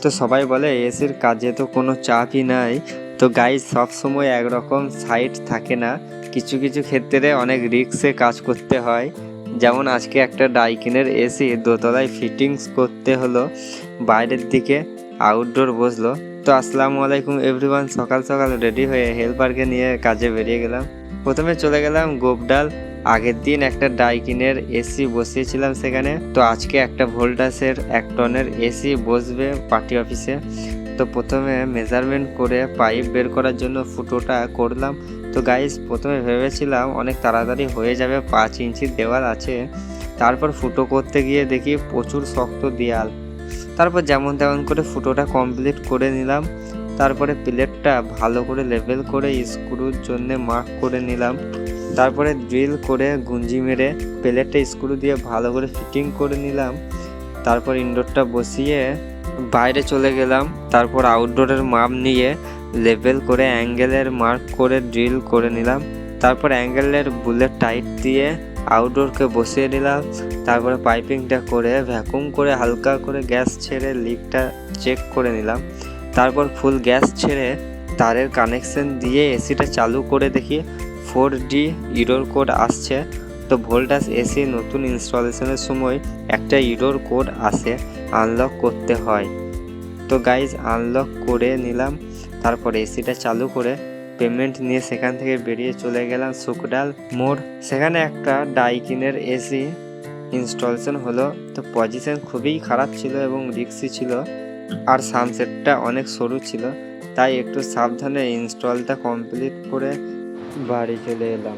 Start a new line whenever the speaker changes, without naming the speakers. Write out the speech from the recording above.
তো সবাই বলে এসির কাজে তো কোনো চাপই নাই। তো গাইজ সব সময় একরকম সাইড থাকে না, কিছু কিছু ক্ষেত্রে অনেক রিস্কে কাজ করতে হয়। যেমন আজকে একটা ডাইকিনের এসি দোতলায় ফিটিংস করতে হলো, বাইরের দিকে আউটডোর বসলো। তো আসসালামু আলাইকুম এভরিওয়ান, সকাল সকাল রেডি হয়ে হেল্পারকে নিয়ে কাজে বেরিয়ে গেলাম। প্রথমে চলে গেলাম গোপডাল। আগের দিন একটা ডাইকিনের এসি বসিয়েছিলাম সেখানে, তো আজকে একটা ভোল্টাসের 1 টনের এসি বসবে পার্টি অফিসে। তো প্রথমে মেজারমেন্ট করে পাইপ বের করার জন্য ফুটোটা করলাম। তো গাইস প্রথমে ভেবেছিলাম অনেক তাড়াতাড়ি হয়ে যাবে, 5 ইঞ্চির দেওয়াল আছে। তারপর ফুটো করতে গিয়ে দেখি প্রচুর শক্ত দেয়াল। তারপর যেমন তেমন করে ফুটোটা কমপ্লিট করে নিলাম। তারপরে প্লেটটা ভালো করে লেভেল করে স্ক্রুর জন্য মার্ক করে নিলাম। তারপরে ড্রিল করে গুঞ্জি মেরে প্লেটটা স্ক্রু দিয়ে ভালো করে ফিটিং করে নিলাম। তারপর ইনডোরটা বসিয়ে বাইরে চলে গেলাম। তারপর আউটডোরের মাপ নিয়ে লেভেল করে অ্যাঙ্গেলের মার্ক করে ড্রিল করে নিলাম। তারপর অ্যাঙ্গেলের বুলেট টাইট দিয়ে আউটডোরকে বসিয়ে নিলাম। তারপরে পাইপিংটা করে ভ্যাকুম করে হালকা করে গ্যাস ছেড়ে লিকটা চেক করে নিলাম। তারপর ফুল গ্যাস ছেড়ে তারের কানেকশন দিয়ে এসিটা চালু করে দেখি 4D ইরর কোড আসছে। তো ভোল্টাস এসি নতুন ইনস্টলেশনের সময় একটা ইরর কোড আসে, আনলক করতে হয়। তো গাইজ আনলক করে নিলাম। তারপর এসিটা চালু করে পেমেন্ট নিয়ে সেখান থেকে বেরিয়ে চলে গেলাম সুকডাল মোড়। সেখানে একটা ডাইকিনের এসি ইনস্টলেশন হলো। তো পজিশন খুবই খারাপ ছিল এবং রিক্সি ছিল, আর সানসেটটা অনেক সরু ছিল, তাই একটু সাবধানে ইনস্টলটা কমপ্লিট করে বাড়ি চলে এলাম।